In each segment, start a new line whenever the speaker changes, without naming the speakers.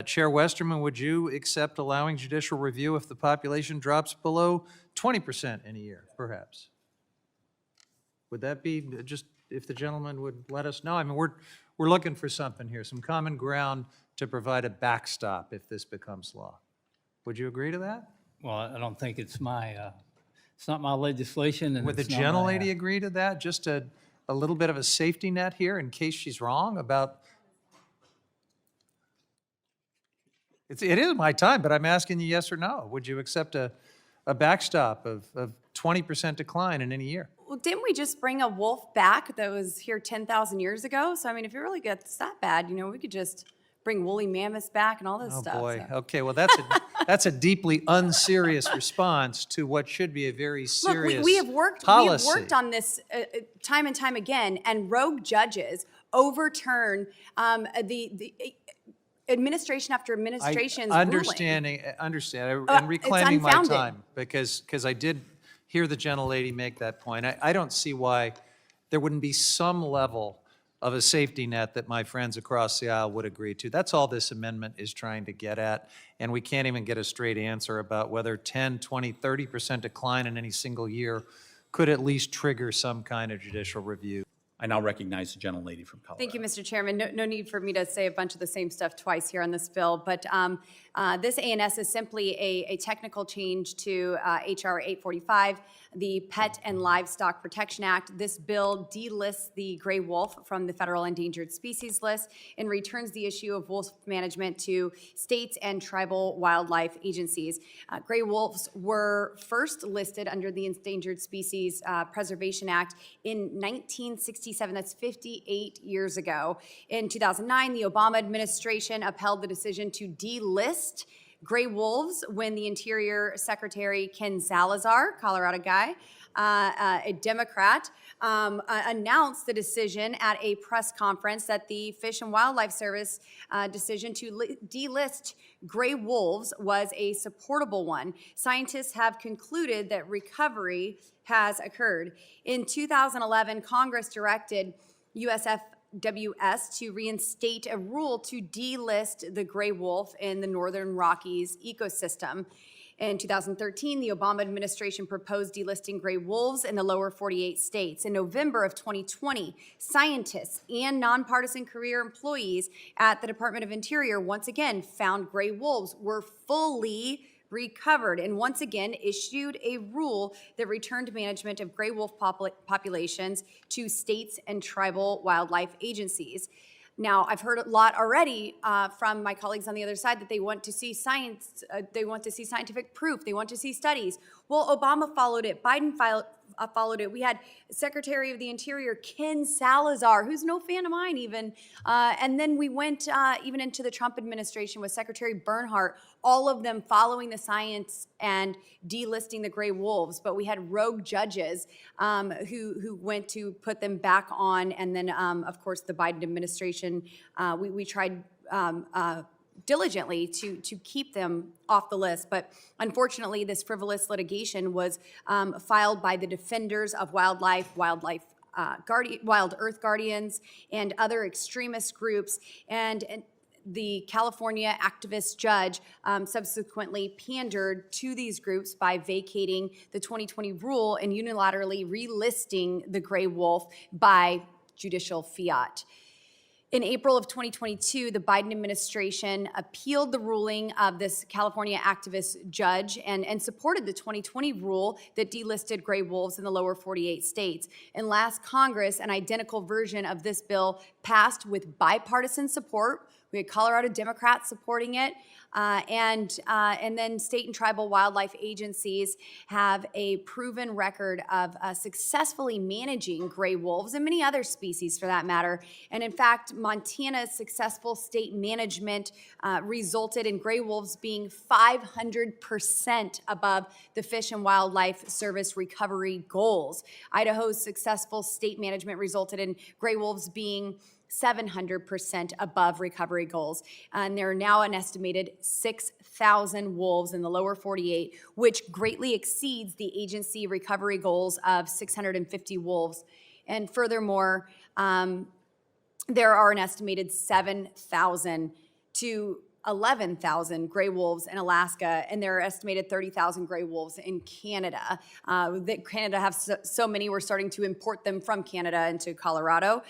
Chair Westerman, would you accept allowing judicial review if the population drops below 20% in a year, perhaps? Would that be just, if the gentleman would let us know? I mean, we're looking for something here, some common ground to provide a backstop if this becomes law. Would you agree to that?
Well, I don't think it's it's not my legislation, and
Would the
it's not my,
gentlelady agree to that? Just a little bit of a safety net here in case she's wrong about. It is my time, but I'm asking you yes or no. Would you accept a backstop of 20% decline in any year?
Well, didn't we just bring a wolf back that was here 10,000 years ago? So, I mean, if it really gets that bad, we could just bring woolly mammoths back and all this stuff.
Oh, boy.
So.
Okay, well, that's a deeply unserious response to what should be a very serious
Look, we have worked on this time and time again, and rogue judges overturn the administration after administration's
understand, and reclaiming my time, because I did hear the gentlelady make that point. I don't see why there wouldn't be some level of a safety net that my friends across the aisle would agree to. That's all this amendment is trying to get at, and we can't even get a straight answer about whether 10, 20, 30% decline in any single year could at least trigger some kind of judicial review.
I now recognize the gentlelady from Colorado.
Thank you, Mr. Chairman. No need for me to say a bunch of the same stuff twice here on this bill, but this ANS is simply a technical change to HR 845, the Pet and Livestock Protection Act. This bill delists the gray wolf from the federal endangered species list and returns the issue of wolf management to states and tribal wildlife agencies. Gray wolves were first listed under the Endangered Species Preservation Act in 1967. That's 58 years ago. In 2009, the Obama administration upheld the decision to delist gray wolves when the Interior Secretary Ken Salazar, Colorado guy, a Democrat, announced the decision at a press conference that the Fish and Wildlife Service decision to delist gray wolves was a supportable one. Scientists have concluded that recovery has occurred. In 2011, Congress directed USFWS to reinstate a rule to delist the gray wolf in the Northern Rockies ecosystem. In 2013, the Obama administration proposed delisting gray wolves in the lower 48 states. In November of 2020, scientists and nonpartisan career employees at the Department of Interior once again found gray wolves were fully recovered and once again issued a rule that returned management of gray wolf populations to states and tribal wildlife agencies. Now, I've heard a lot already from my colleagues on the other side that they want to see science, they want to see scientific proof, they want to see studies. Well, Obama followed it, Biden followed it. We had Secretary of the Interior Ken Salazar, who's no fan of mine even, and then we went even into the Trump administration with Secretary Bernhardt, all of them following the science and delisting the gray wolves. But we had rogue judges who went to put them back on, and then of course the Biden administration, we tried diligently to keep them off the list. But unfortunately, this frivolous litigation was filed by the defenders of wildlife, Wild Earth Guardians, and other extremist groups. And the California activist judge subsequently pandered to these groups by vacating the 2020 rule and unilaterally relisting the gray wolf by judicial fiat. In April of 2022, the Biden administration appealed the ruling of this California activist judge and supported the 2020 rule that delisted gray wolves in the lower 48 states. In last Congress, an identical version of this bill passed with bipartisan support. We had Colorado Democrats supporting it, and then state and tribal wildlife agencies have a proven record of successfully managing gray wolves and many other species for that matter. And in fact, Montana's successful state management resulted in gray wolves being 500% above the Fish and Wildlife Service recovery goals. Idaho's successful state management resulted in gray wolves being 700% above recovery goals. And there are now an estimated 6,000 wolves in the lower 48, which greatly exceeds the agency recovery goals of 650 wolves. And furthermore, there are an estimated 7,000 to 11,000 gray wolves in Alaska, and there are estimated 30,000 gray wolves in Canada. That Canada have so many, we're starting to import them from Canada into Colorado,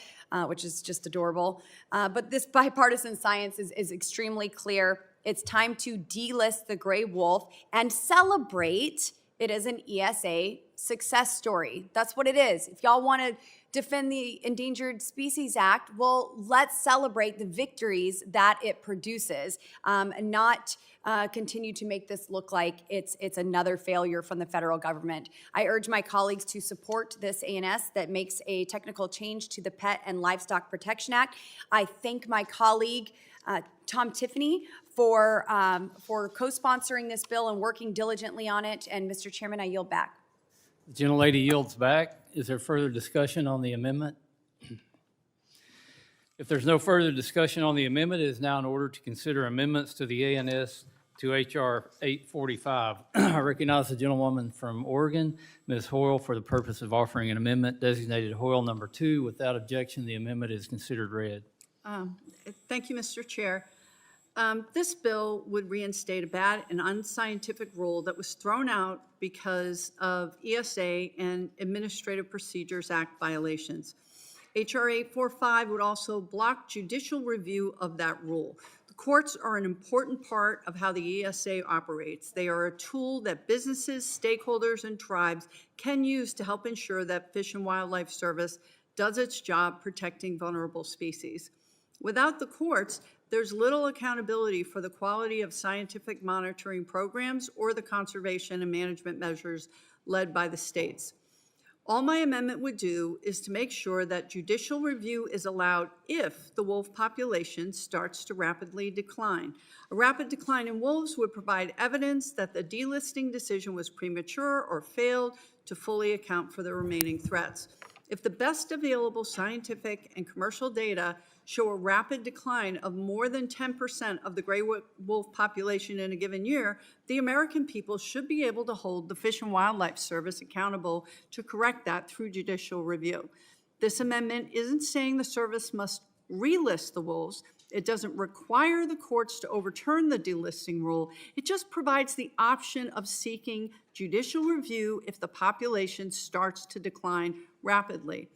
which is just adorable. But this bipartisan science is extremely clear. It's time to delist the gray wolf and celebrate it as an ESA success story. That's what it is. If y'all want to defend the Endangered Species Act, well, let's celebrate the victories that it produces, and not continue to make this look like it's another failure from the federal government. I urge my colleagues to support this A&S that makes a technical change to the Pet and Livestock Protection Act. I thank my colleague, Tom Tiffany, for co-sponsoring this bill and working diligently on it. And Mr. Chairman, I yield back.
The gentlelady yields back. Is there further discussion on the amendment? If there's no further discussion on the amendment, it is now in order to consider amendments to the A&S to H.R. 845. I recognize the gentlewoman from Oregon, Ms. Hoyle, for the purpose of offering an amendment designated Hoyle number 2. Without objection, the amendment is considered read.
Thank you, Mr. Chair. This bill would reinstate a bad and unscientific rule that was thrown out because of ESA and Administrative Procedures Act violations. H.R. 845 would also block judicial review of that rule. The courts are an important part of how the ESA operates. They are a tool that businesses, stakeholders, and tribes can use to help ensure that Fish and Wildlife Service does its job protecting vulnerable species. Without the courts, there's little accountability for the quality of scientific monitoring programs or the conservation and management measures led by the states. All my amendment would do is to make sure that judicial review is allowed if the wolf population starts to rapidly decline. A rapid decline in wolves would provide evidence that the delisting decision was premature or failed to fully account for the remaining threats. If the best available scientific and commercial data show a rapid decline of more than 10% of the gray wolf population in a given year, the American people should be able to hold the Fish and Wildlife Service accountable to correct that through judicial review. This amendment isn't saying the service must relist the wolves. It doesn't require the courts to overturn the delisting rule. It just provides the option of seeking judicial review if the population starts to decline rapidly.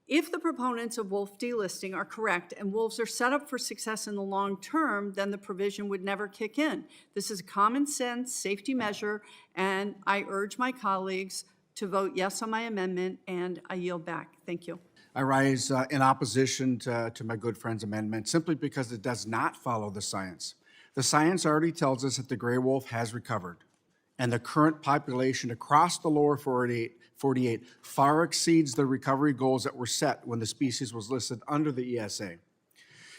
If the proponents of wolf delisting are correct and wolves are set up for success in the long term, then the provision would never kick in. This is a common sense safety measure, and I urge my colleagues to vote yes on my amendment, and I yield back. Thank you.
I rise in opposition to my good friend's amendment simply because it does not follow the science. The science already tells us that the gray wolf has recovered, and the current population across the lower 48 far exceeds the recovery goals that were set when the species was listed under the ESA.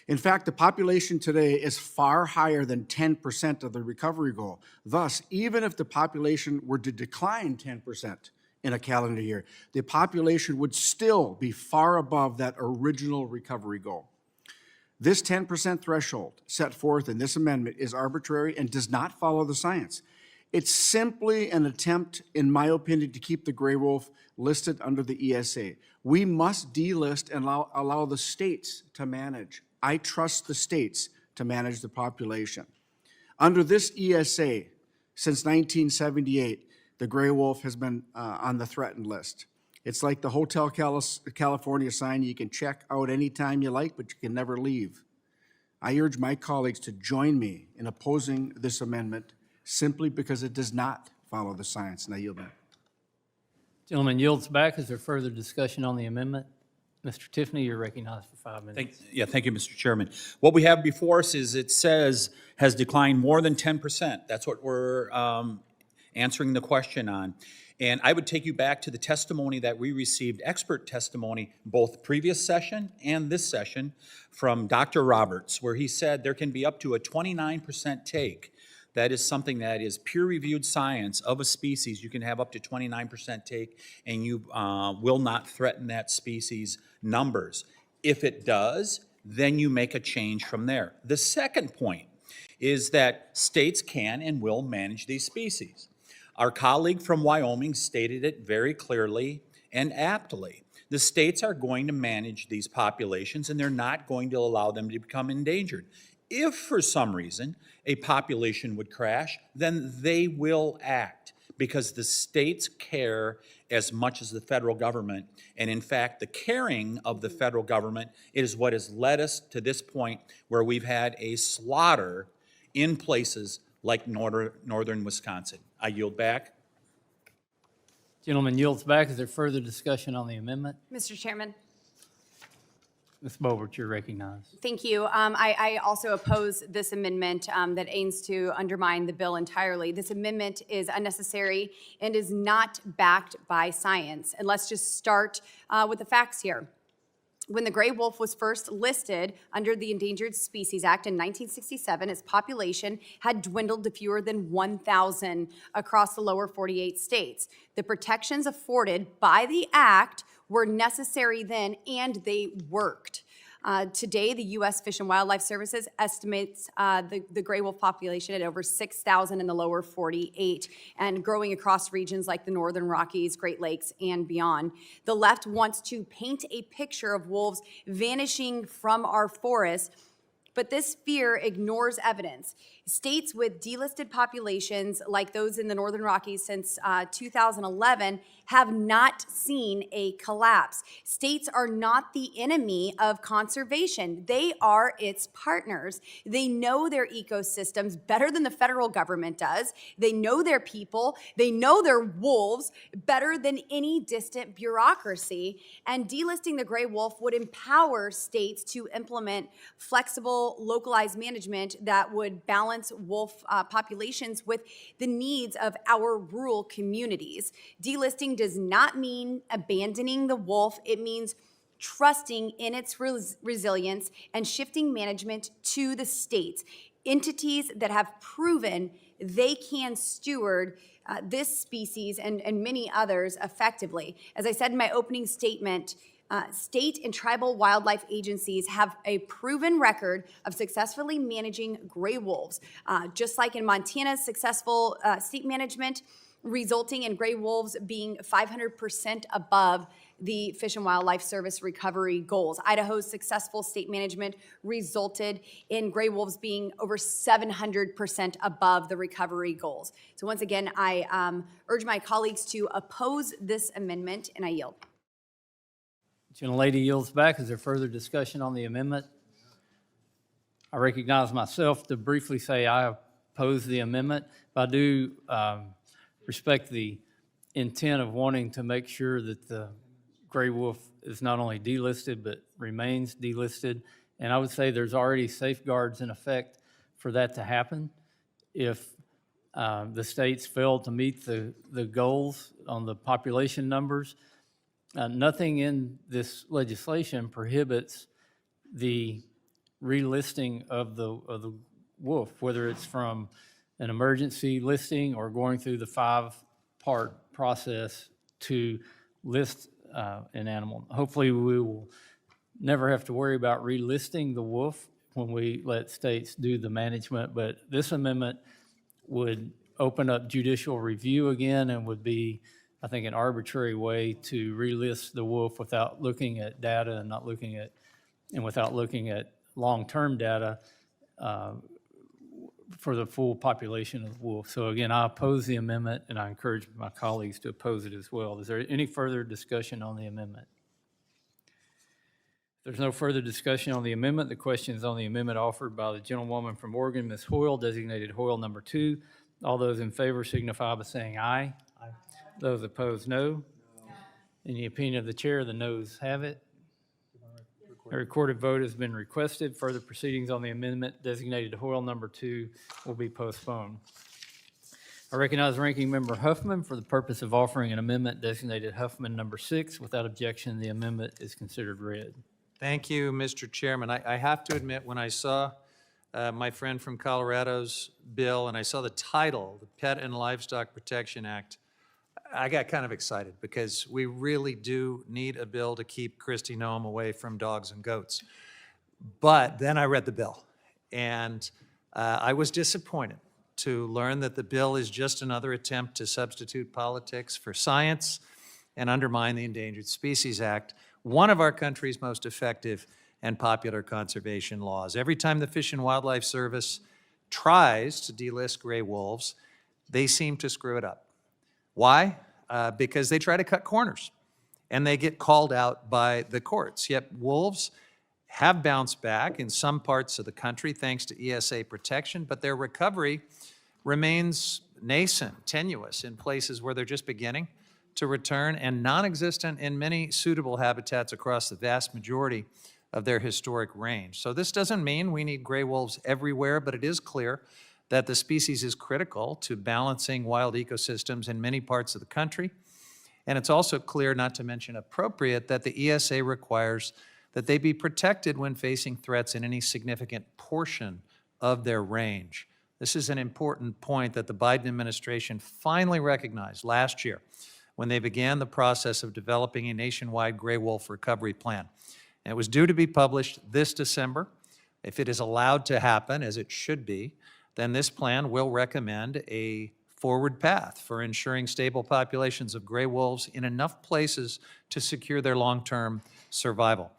In fact, the population today is far higher than 10% of the recovery goal. Thus, even if the population were to decline 10% in a calendar year, the population would still be far above that original recovery goal. This 10% threshold set forth in this amendment is arbitrary and does not follow the science. It's simply an attempt, in my opinion, to keep the gray wolf listed under the ESA. We must delist and allow the states to manage. I trust the states to manage the population. Under this ESA, since 1978, the gray wolf has been on the threatened list. It's like the Hotel California sign you can check out anytime you like, but you can never leave. I urge my colleagues to join me in opposing this amendment simply because it does not follow the science. And I yield back.
Gentleman yields back. Is there further discussion on the amendment? Mr. Tiffany, you're recognized for 5 minutes.
Thank you, Mr. Chairman. What we have before us is it says has declined more than 10%. That's what we're answering the question on. And I would take you back to the testimony that we received, expert testimony, both previous session and this session, from Dr. Roberts, where he said there can be up to a 29% take. That is something that is peer-reviewed science of a species. You can have up to 29% take, and you will not threaten that species' numbers. If it does, then you make a change from there. The second point is that states can and will manage these species. Our colleague from Wyoming stated it very clearly and aptly. The states are going to manage these populations, and they're not going to allow them to become endangered. If for some reason a population would crash, then they will act because the states care as much as the federal government. And in fact, the caring of the federal government is what has led us to this point where we've had a slaughter in places like northern Wisconsin. I yield back.
Gentleman yields back. Is there further discussion on the amendment?
Mr. Chairman.
Ms. Boebert, you're recognized.
Thank you. I also oppose this amendment that aims to undermine the bill entirely. This amendment is unnecessary and is not backed by science. And let's just start with the facts here. When the gray wolf was first listed under the Endangered Species Act in 1967, its population had dwindled to fewer than 1,000 across the lower 48 states. The protections afforded by the act were necessary then, and they worked. Today, the U.S. Fish and Wildlife Services estimates the gray wolf population at over 6,000 in the lower 48 and growing across regions like the Northern Rockies, Great Lakes, and beyond. The left wants to paint a picture of wolves vanishing from our forests, but this fear ignores evidence. States with delisted populations like those in the Northern Rockies since 2011 have not seen a collapse. States are not the enemy of conservation. They are its partners. They know their ecosystems better than the federal government does. They know their people. They know their wolves better than any distant bureaucracy. And delisting the gray wolf would empower states to implement flexible, localized management that would balance wolf populations with the needs of our rural communities. Delisting does not mean abandoning the wolf. It means trusting in its resilience and shifting management to the states, entities that have proven they can steward this species and many others effectively. As I said in my opening statement, state and tribal wildlife agencies have a proven record of successfully managing gray wolves. Just like in Montana's successful state management, resulting in gray wolves being 500% above the Fish and Wildlife Service recovery goals. Idaho's successful state management resulted in gray wolves being over 700% above the recovery goals. So once again, I urge my colleagues to oppose this amendment, and I yield.
Gentlelady yields back. Is there further discussion on the amendment? I recognize myself to briefly say I oppose the amendment, but I do respect the intent of wanting to make sure that the gray wolf is not only delisted, but remains delisted. And I would say there's already safeguards in effect for that to happen. If the states fail to meet the goals on the population numbers, nothing in this legislation prohibits the relisting of the wolf, whether it's from an emergency listing or going through the 5-part process to list an animal. Hopefully, we will never have to worry about relisting the wolf when we let states do the management, but this amendment would open up judicial review again and would be, I think, an arbitrary way to relist the wolf without looking at data and without looking at long-term data for the full population of wolf. So again, I oppose the amendment, and I encourage my colleagues to oppose it as well. Is there any further discussion on the amendment? If there's no further discussion on the amendment, the question is on the amendment offered by the gentlewoman from Oregon, Ms. Hoyle, designated Hoyle number 2. All those in favor signify by saying aye. Aye. Those opposed, no. In the opinion of the chair, the noes have it. A recorded vote has been requested. Further proceedings on the amendment designated Hoyle number 2 will be postponed. I recognize Ranking Member Huffman for the purpose of offering an amendment designated Huffman number 6. Without objection, the amendment is considered read.
Thank you, Mr. Chairman. I have to admit, when I saw my friend from Colorado's bill and I saw the title, the Pet and Livestock Protection Act, I got kind of excited because we really do need a bill to keep Kristi Noem away from dogs and goats. But then I read the bill, and I was disappointed to learn that the bill is just another attempt to substitute politics for science and undermine the Endangered Species Act, one of our country's most effective and popular conservation laws. Every time the Fish and Wildlife Service tries to delist gray wolves, they seem to screw it up. Why? Because they try to cut corners, and they get called out by the courts. Yet wolves have bounced back in some parts of the country thanks to ESA protection, but their recovery remains nascent, tenuous in places where they're just beginning to return, and non-existent in many suitable habitats across the vast majority of their historic range. So this doesn't mean we need gray wolves everywhere, but it is clear that the species is critical to balancing wild ecosystems in many parts of the country. And it's also clear, not to mention appropriate, that the ESA requires that they be protected when facing threats in any significant portion of their range. This is an important point that the Biden administration finally recognized last year when they began the process of developing a nationwide gray wolf recovery plan. And it was due to be published this December. If it is allowed to happen, as it should be, then this plan will recommend a forward path for ensuring stable populations of gray wolves in enough places to secure their long-term survival.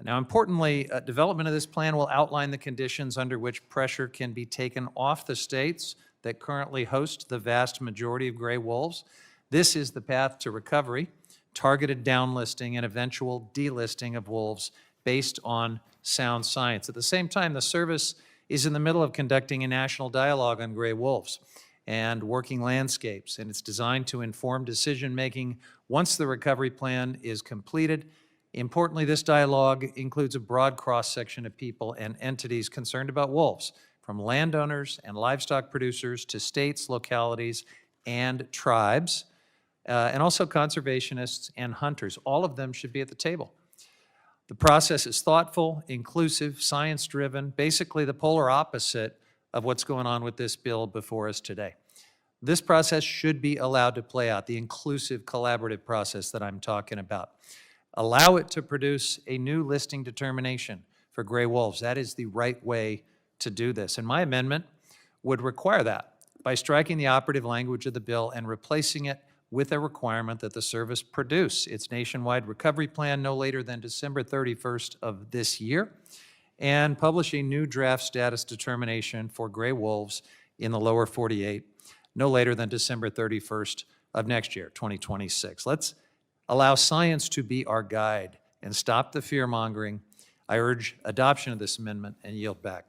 Now, importantly, development of this plan will outline the conditions under which pressure can be taken off the states that currently host the vast majority of gray wolves. This is the path to recovery, targeted downlisting, and eventual delisting of wolves based on sound science. At the same time, the service is in the middle of conducting a national dialogue on gray wolves and working landscapes, and it's designed to inform decision-making once the recovery plan is completed. Importantly, this dialogue includes a broad cross-section of people and entities concerned about wolves, from landowners and livestock producers to states, localities, and tribes, and also conservationists and hunters. All of them should be at the table. The process is thoughtful, inclusive, science-driven, basically the polar opposite of what's going on with this bill before us today. This process should be allowed to play out, the inclusive, collaborative process that I'm talking about. Allow it to produce a new listing determination for gray wolves. That is the right way to do this. And my amendment would require that by striking the operative language of the bill and replacing it with a requirement that the service produce its nationwide recovery plan no later than December 31st of this year and publish a new draft status determination for gray wolves in the lower 48 no later than December 31st of next year, 2026. Let's allow science to be our guide and stop the fear-mongering. I urge adoption of this amendment and yield back.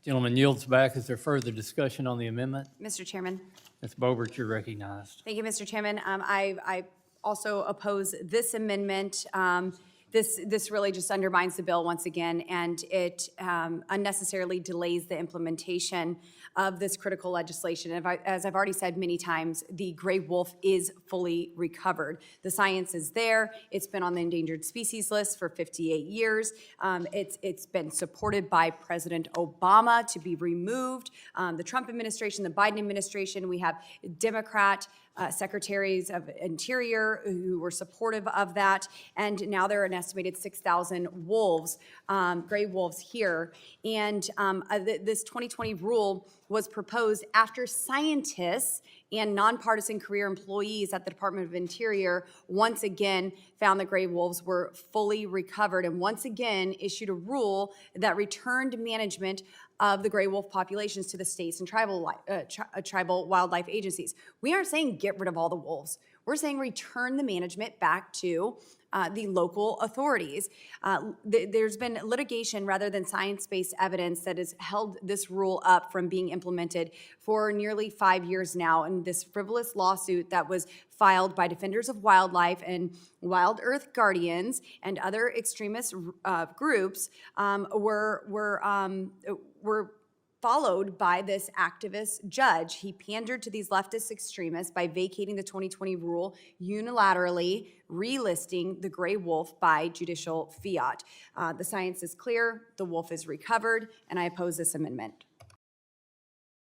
Gentleman yields back. Is there further discussion on the amendment?
Mr. Chairman.
Ms. Boebert, you're recognized.
Thank you, Mr. Chairman. I also oppose this amendment. This really just undermines the bill once again, and it unnecessarily delays the implementation of this critical legislation. And as I've already said many times, the gray wolf is fully recovered. The science is there. It's been on the endangered species list for 58 years. It's been supported by President Obama to be removed. The Trump administration, the Biden administration, we have Democrat secretaries of Interior who were supportive of that, and now there are an estimated 6,000 wolves, gray wolves here. And this 2020 rule was proposed after scientists and nonpartisan career employees at the Department of Interior once again found that gray wolves were fully recovered and once again issued a rule that returned management of the gray wolf populations to the states and tribal wildlife agencies. We aren't saying get rid of all the wolves. We're saying return the management back to the local authorities. There's been litigation rather than science-based evidence that has held this rule up from being implemented for nearly 5 years now. And this frivolous lawsuit that was filed by Defenders of Wildlife and Wild Earth Guardians and other extremist groups were followed by this activist judge. He pandered to these leftist extremists by vacating the 2020 rule, unilaterally relisting the gray wolf by judicial fiat. The science is clear, the wolf is recovered, and I oppose this amendment.